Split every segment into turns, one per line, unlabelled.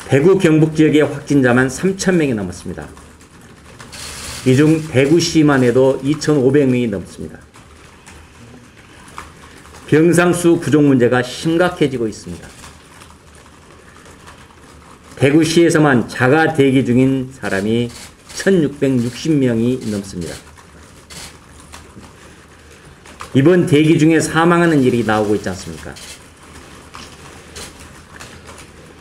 대구 경북 지역의 확진자만 3,000명이 넘었습니다. 이 중 대구시만 해도 2,500명이 넘습니다. 병상수 부족 문제가 심각해지고 있습니다. 대구시에서만 자가 대기 중인 사람이 1,660명이 넘습니다. 이번 대기 중에 사망하는 일이 나오고 있지 않습니까?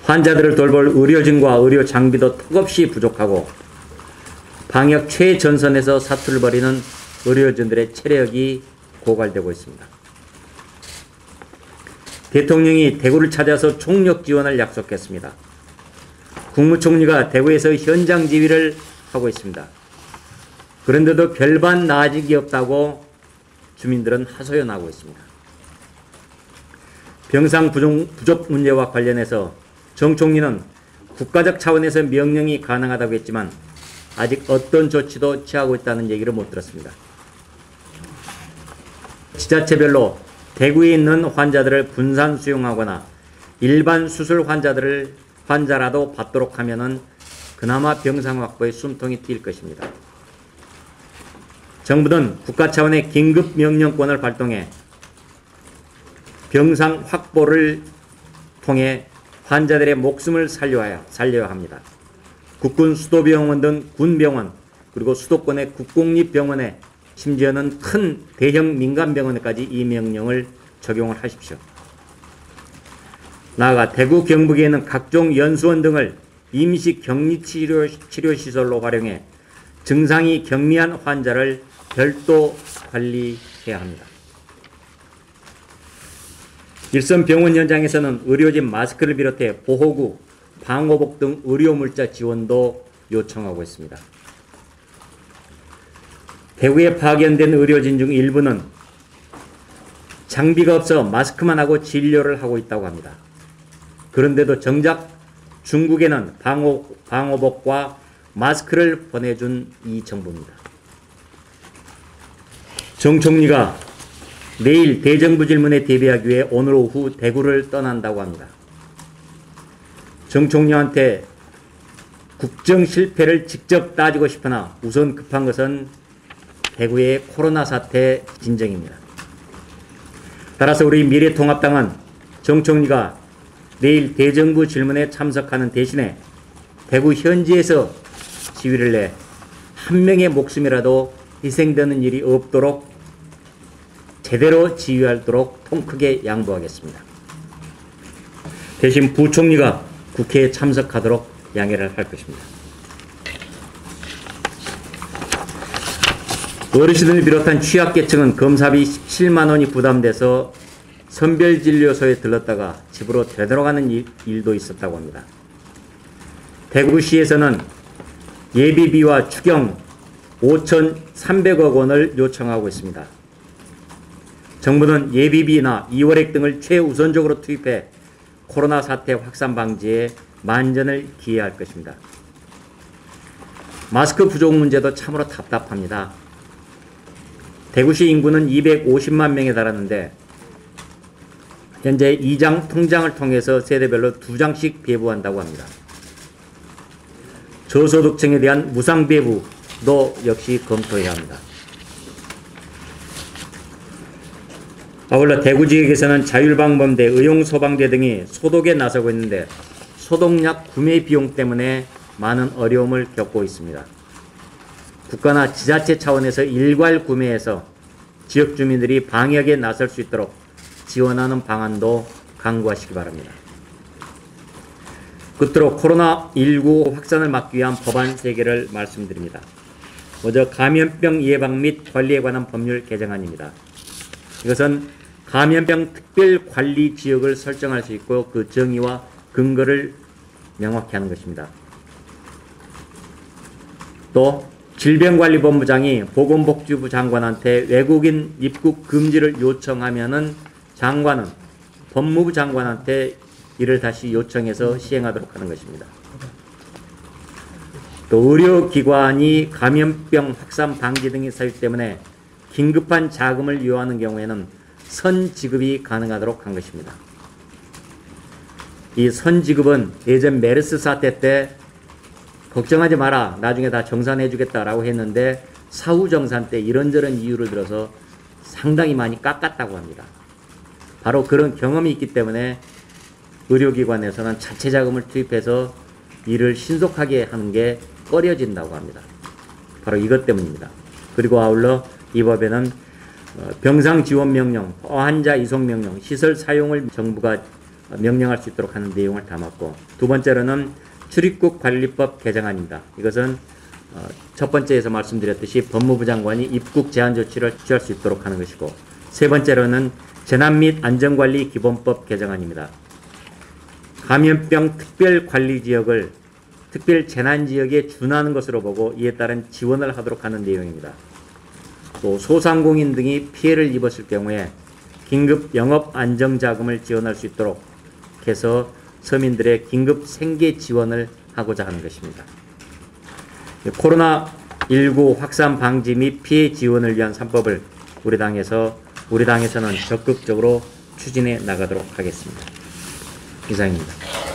환자들을 돌볼 의료진과 의료 장비도 턱없이 부족하고 방역 최전선에서 사투를 벌이는 의료진들의 체력이 고갈되고 있습니다. 대통령이 대구를 찾아서 총력 지원을 약속했습니다. 국무총리가 대구에서 현장 지휘를 하고 있습니다. 그런데도 별반 나아진 게 없다고 주민들은 하소연하고 있습니다. 병상 부족 문제와 관련해서 정 총리는 국가적 차원에서 명령이 가능하다고 했지만 아직 어떤 조치도 취하고 있다는 얘기를 못 들었습니다. 지자체별로 대구에 있는 환자들을 분산 수용하거나 일반 수술 환자라도 받도록 하면은 그나마 병상 확보에 숨통이 트일 것입니다. 정부는 국가 차원의 긴급 명령권을 발동해 병상 확보를 통해 환자들의 목숨을 살려야 합니다. 국군 수도병원 등 군병원 그리고 수도권의 국공립병원에 심지어는 큰 대형 민간병원에까지 이 명령을 적용을 하십시오. 나아가 대구 경북에 있는 각종 연수원 등을 임시 격리치료시설로 활용해 증상이 경미한 환자를 별도 관리해야 합니다. 일선 병원 현장에서는 의료진 마스크를 비롯해 보호구, 방호복 등 의료물자 지원도 요청하고 있습니다. 대구에 파견된 의료진 중 일부는 장비가 없어 마스크만 하고 진료를 하고 있다고 합니다. 그런데도 정작 중국에는 방호복과 마스크를 보내준 이 정부입니다. 정 총리가 내일 대정부 질문에 대비하기 위해 오늘 오후 대구를 떠난다고 합니다. 정 총리한테 국정 실패를 직접 따지고 싶으나 우선 급한 것은 대구의 코로나 사태 진정입니다. 따라서 우리 미래통합당은 정 총리가 내일 대정부 질문에 참석하는 대신에 대구 현지에서 지휘를 내 한 명의 목숨이라도 희생되는 일이 없도록 제대로 지휘하도록 통크게 양보하겠습니다. 대신 부총리가 국회에 참석하도록 양해를 할 것입니다. 어르신을 비롯한 취약계층은 검사비 17만 원이 부담돼서 선별진료소에 들렀다가 집으로 되돌아가는 일도 있었다고 합니다. 대구시에서는 예비비와 추경 5,300억 원을 요청하고 있습니다. 정부는 예비비나 2월액 등을 최우선적으로 투입해 코로나 사태 확산 방지에 만전을 기해야 할 것입니다. 마스크 부족 문제도 참으로 답답합니다. 대구시 인구는 250만 명에 달하는데 현재 2장 통장을 통해서 세대별로 2장씩 배부한다고 합니다. 저소득층에 대한 무상 배부도 역시 검토해야 합니다. 아울러 대구 지역에서는 자율방범대, 의용소방대 등이 소독에 나서고 있는데 소독약 구매 비용 때문에 많은 어려움을 겪고 있습니다. 국가나 지자체 차원에서 일괄 구매해서 지역 주민들이 방역에 나설 수 있도록 지원하는 방안도 강구하시기 바랍니다. 끝으로 코로나19 확산을 막기 위한 법안 3개를 말씀드립니다. 먼저 감염병 예방 및 관리에 관한 법률 개정안입니다. 이것은 감염병 특별관리 지역을 설정할 수 있고 그 정의와 근거를 명확히 하는 것입니다. 또 질병관리본부장이 보건복지부 장관한테 외국인 입국 금지를 요청하면은 장관은 법무부 장관한테 이를 다시 요청해서 시행하도록 하는 것입니다. 또 의료기관이 감염병 확산 방지 등의 사유 때문에 긴급한 자금을 요하는 경우에는 선지급이 가능하도록 한 것입니다. 이 선지급은 예전 메르스 사태 때 걱정하지 마라, 나중에 다 정산해 주겠다라고 했는데 사후 정산 때 이런저런 이유를 들어서 상당히 많이 깎았다고 합니다. 바로 그런 경험이 있기 때문에 의료기관에서는 자체 자금을 투입해서 일을 신속하게 하는 게 꺼려진다고 합니다. 바로 이것 때문입니다. 그리고 아울러 이 법에는 병상지원명령, 환자 이송명령, 시설 사용을 정부가 명령할 수 있도록 하는 내용을 담았고, 두 번째로는 출입국 관리법 개정안입니다. 이것은 첫 번째에서 말씀드렸듯이 법무부 장관이 입국 제한 조치를 취할 수 있도록 하는 것이고, 세 번째로는 재난 및 안전관리 기본법 개정안입니다. 감염병 특별관리지역을 특별 재난지역에 준하는 것으로 보고 이에 따른 지원을 하도록 하는 내용입니다. 또 소상공인 등이 피해를 입었을 경우에 긴급 영업 안정자금을 지원할 수 있도록 해서 서민들의 긴급 생계 지원을 하고자 하는 것입니다. 코로나19 확산 방지 및 피해 지원을 위한 3법을 우리 당에서는 적극적으로 추진해 나가도록 하겠습니다. 이상입니다.